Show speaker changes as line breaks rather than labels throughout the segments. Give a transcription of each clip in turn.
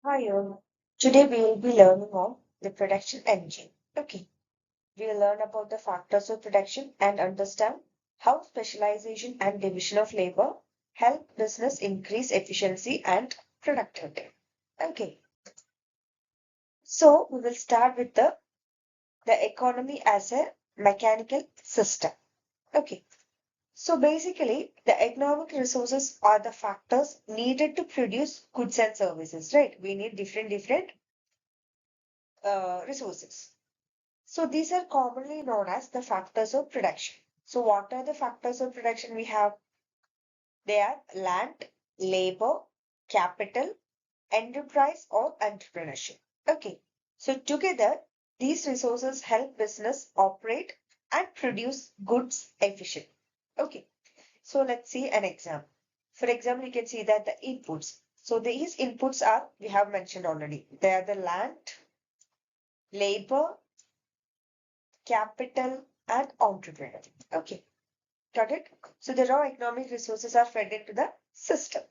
Hi all. Today we will be learning on the production engine. Okay, we will learn about the factors of production and understand how specialization and division of labor help business increase efficiency and productivity. Okay, so we will start with the economy as a mechanical system. Okay, so basically the economic resources are the factors needed to produce goods and services, right? We need different resources. So these are commonly known as the factors of production. So what are the factors of production we have? They are land, labor, capital, enterprise or entrepreneurship. Okay. So together, these resources help business operate and produce goods efficiently. Okay. So let's see an example. For example, you can see that the inputs. So these inputs are, we have mentioned already. They are the land, labor, capital, and entrepreneur. Okay, got it? So the raw economic resources are fed into the system.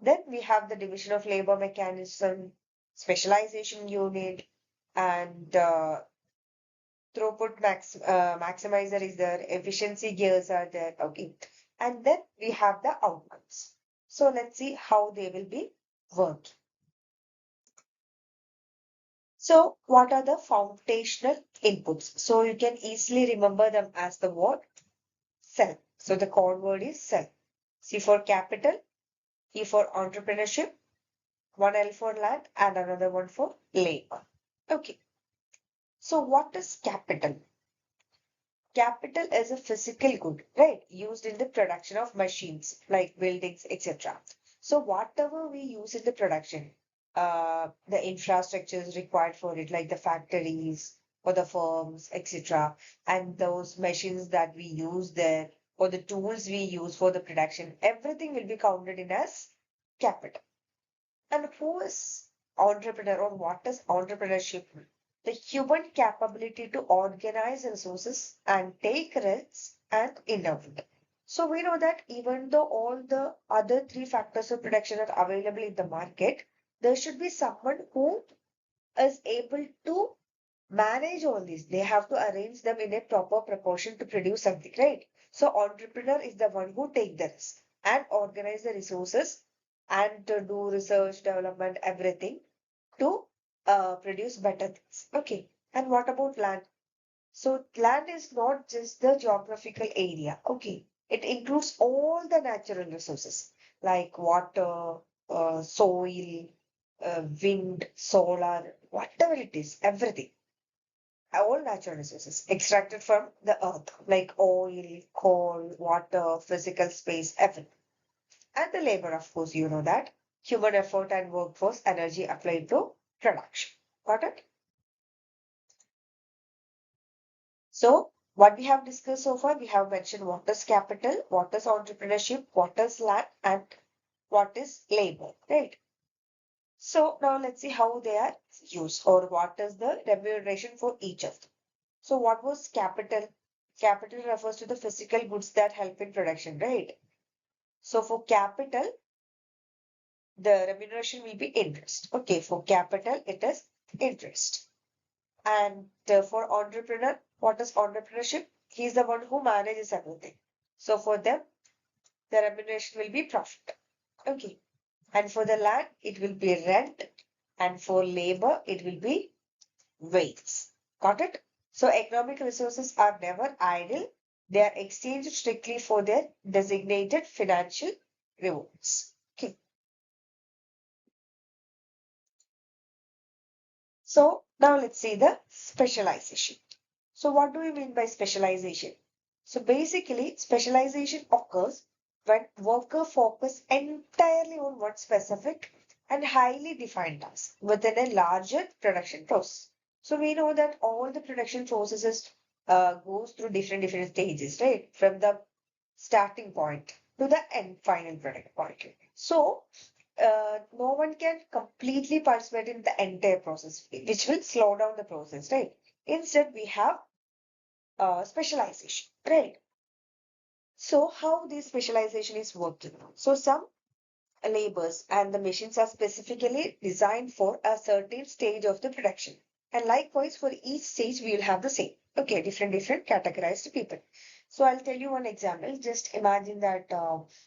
Then we have the division of labor mechanism, specialization unit, and maximizer is there, efficiency gears are there. Okay, and then we have the outcomes. So let's see how they will be worked. So what are the foundational inputs? So you can easily remember them as the what? Cell. So the code word is cell. C for capital, E for entrepreneurship, one L for land, and another one for labor. Okay. So what is capital? Capital is a physical good, right? Used in the production of machines like buildings, etc. So whatever we use in the production, the infrastructures required for it, like the factories or the firms, etc., and those machines that we use there, or the tools we use for the production, everything will be counted in as capital. And who is entrepreneur or what is entrepreneurship? The human capability to organize resources and take risks and innovate. So we know that even though all the other three factors of production are available in the market, there should be someone who is able to manage all these. They have to arrange them in a proper proportion to produce something, right? So entrepreneur is the one who take the risk and organize the resources and to do research, development, everything to produce better things. Okay. And what about land? So land is not just the geographical area. Okay. It includes all the natural resources like water, soil, wind, solar, whatever it is, everything. All natural resources extracted from the earth, like oil, coal, water, physical space, everything. And the labor, of course, you know that. Human effort and workforce energy applied to production. Got it? So, what we have discussed so far, we have mentioned what is capital, what is entrepreneurship, what is land, and what is labor, right? So, now let's see how they are used or what is the remuneration for each of them. So, what was capital? Capital refers to the physical goods that help in production, right? So, for capital, the remuneration will be interest. Okay, for capital, it is interest. And for entrepreneur, what is entrepreneurship? He's the one who manages everything. So for them, the remuneration will be profit. Okay. And for the land, it will be rent. And for labor, it will be wages. Got it? So economic resources are never idle. They are exchanged strictly for their designated financial rewards. Okay. So now let's see the specialization. So what do we mean by specialization? So basically, specialization occurs when worker focus entirely on one specific and highly defined task within a larger production process. So we know that all the production processes goes through different stages, right? From the starting point to the end final product point. So no one can completely participate in the entire process, which will slow down the process, right? Instead, we have specialization, right? So how this specialization is working? So some labors, and the machines are specifically designed for a certain stage of the production. And likewise, for each stage, we will have the same. Okay, different categorized people. So I'll tell you one example. Just imagine that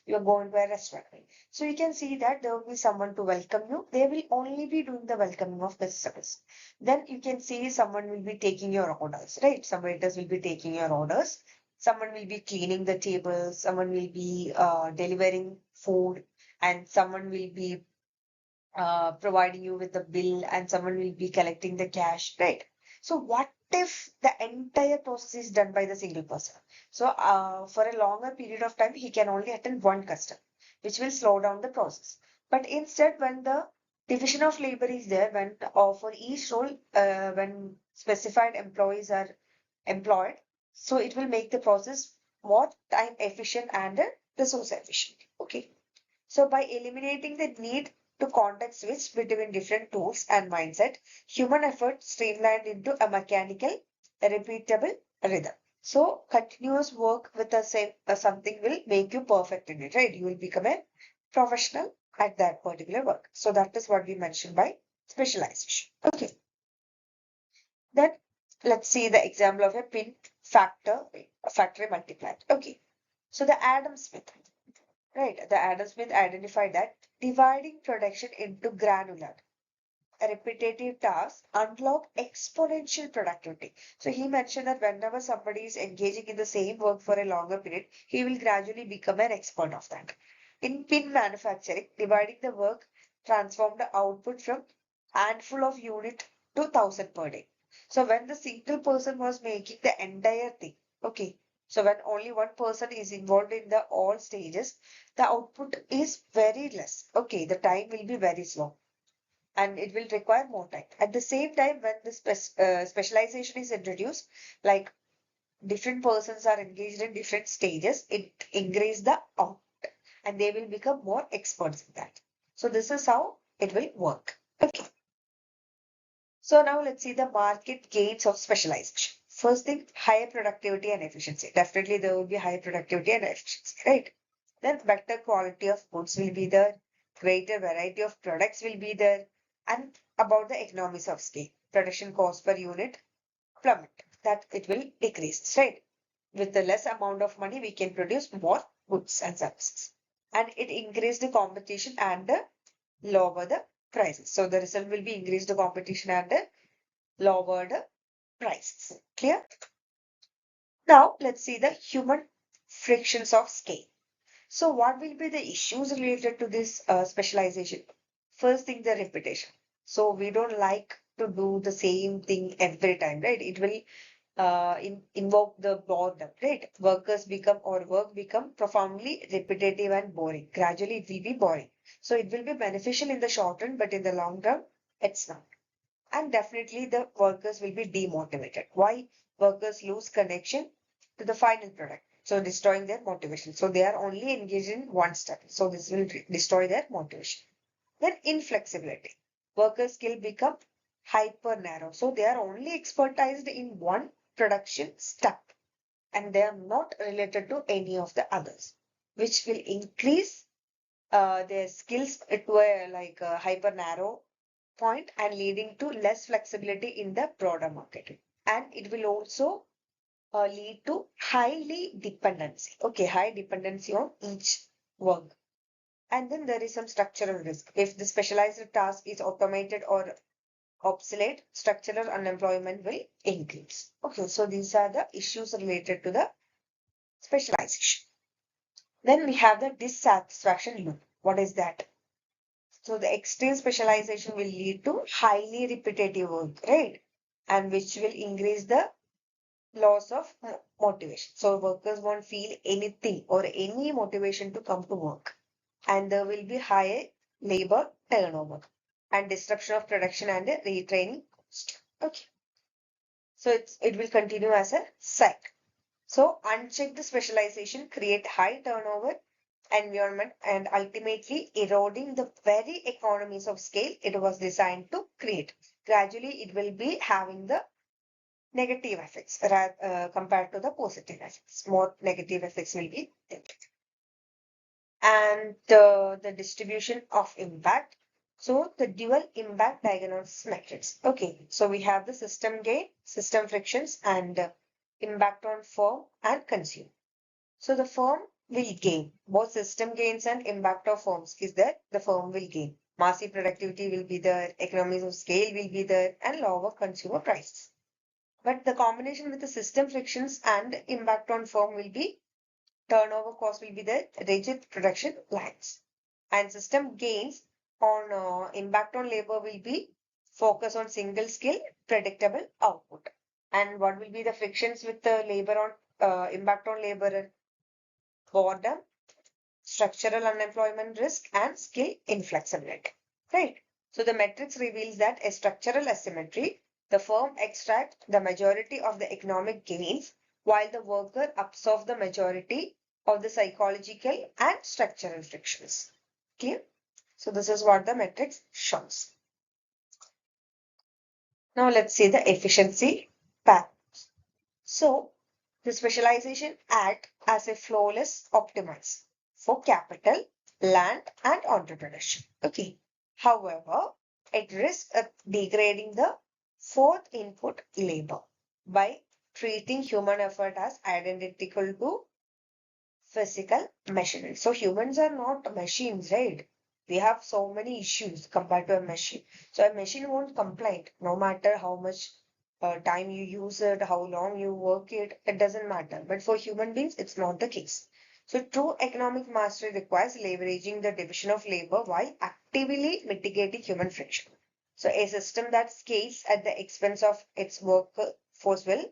you're going to a restaurant. So you can see that there will be someone to welcome you. They will only be doing the welcoming of customers. Then you can see someone will be taking your orders, right? Some waiters will be taking your orders. Someone will be cleaning the tables. Someone will be delivering food, and someone will be providing you with the bill, and someone will be collecting the cash, right? So what if the entire process is done by the single person? So for a longer period of time, he can only attend one customer, which will slow down the process. But instead, when the division of labor is there, when for each role, when specified employees are employed, so it will make the process more time efficient and resource efficient. Okay. So by eliminating the need to context switch between different tools and mindset, human effort streamlined into a mechanical, repeatable rhythm. So continuous work with the same something will make you perfect in it, right? You will become a professional at that particular work. So that is what we mentioned by specialization. Okay. Then let's see the example of a pin factory multiplier. Okay. So the Adam Smith. Right, the Adam Smith identified that dividing production into granular, repetitive tasks unlock exponential productivity. So he mentioned that whenever somebody is engaging in the same work for a longer period, he will gradually become an expert of that. In pin manufacturing, dividing the work transformed the output from handful of unit to 1,000 per day. So when the single person was making the entire thing, okay, so when only one person is involved in the all stages, the output is very less. Okay, the time will be very slow and it will require more time. At the same time, when the specialization is introduced, like different persons are engaged in different stages, it increases the output and they will become more experts in that. So this is how it will work. Okay. So now let's see the market gains of specialization. First thing, higher productivity and efficiency. Definitely there will be higher productivity and efficiency, right? Then better quality of goods will be there, greater variety of products will be there, and about the economies of scale, production cost per unit plummet, that it will decrease, right? With the less amount of money, we can produce more goods and services. And it increase the competition and lower the prices. So the result will be increase the competition and lower the prices. Clear? Now let's see the human frictions of scale. So what will be the issues related to this specialization? First thing, the repetition. So we don't like to do the same thing every time, right? It will invoke the boredom, right? Workers become or work become profoundly repetitive and boring. Gradually, it will be boring. So it will be beneficial in the short run, but in the long run, it's not. And definitely, the workers will be demotivated. Why? Workers lose connection to the final product. So destroying their motivation. So they are only engaged in one step. So this will destroy their motivation. Then inflexibility. Worker skill become hyper narrow. So they are only expertised in one production step and they are not related to any of the others, which will increase their skills to a like a hyper narrow point and leading to less flexibility in the broader market. And it will also lead to highly dependency. Okay, high dependency on each work. And then there is some structural risk. If the specialized task is automated or obsolete, structural unemployment will increase. Okay, so these are the issues related to the specialization. Then we have the dissatisfaction loop. What is that? So the extreme specialization will lead to highly repetitive work, right? And which will increase the loss of motivation. So workers won't feel anything or any motivation to come to work. And there will be higher labor turnover and disruption of production and a retraining cost. Okay. So it will continue as a cycle. So unchecked specialization create high turnover environment and ultimately eroding the very economies of scale it was designed to create. Gradually, it will be having the negative effects compared to the positive effects. More negative effects will be there. and the distribution of impact. So the dual impact diagnosis metrics. Okay, so we have the system gain, system frictions, and impact on firm and consumer. So the firm will gain. Both system gains and impact of firms is that the firm will gain. Massive productivity will be there, economies of scale will be there, and lower consumer prices. But the combination with the system frictions and impact on firm will be turnover cost will be the rigid production lines. And system gains on impact on labor will be focus on single skill, predictable output. And what will be the frictions with the labor on impact on labor? Boredom, structural unemployment risk, and skill inflexibility. Right. So the metrics reveals that a structural asymmetry, the firm extracts the majority of the economic gains while the worker absorbs the majority of the psychological and structural frictions. Clear? So this is what the metrics shows. Now let's see the efficiency path. So the specialization act as a flawless optimize for capital, land, and entrepreneurship. Okay. However, it risks degrading the fourth input labor by treating human effort as identical to physical machinery. So humans are not machines, right? We have so many issues compared to a machine. So a machine won't complain no matter how much time you use it, how long you work it, it doesn't matter. But for human beings, it's not the case. So true economic mastery requires leveraging the division of labor while actively mitigating human friction. So a system that scales at the expense of its workforce will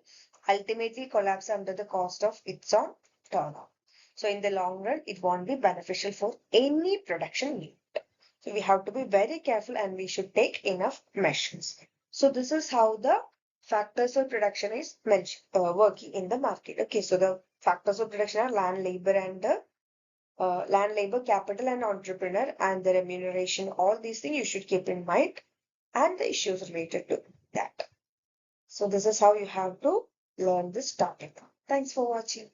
ultimately collapse under the cost of its own turnover. So in the long run, it won't be beneficial for any production unit. So we have to be very careful and we should take enough measures. So this is how the factors of production is working in the market. Okay, so the factors of production are land, labor, and the land, labor, capital, and entrepreneur, and the remuneration. All these things you should keep in mind, and the issues related to that. So this is how you have to learn this topic. Thanks for watching.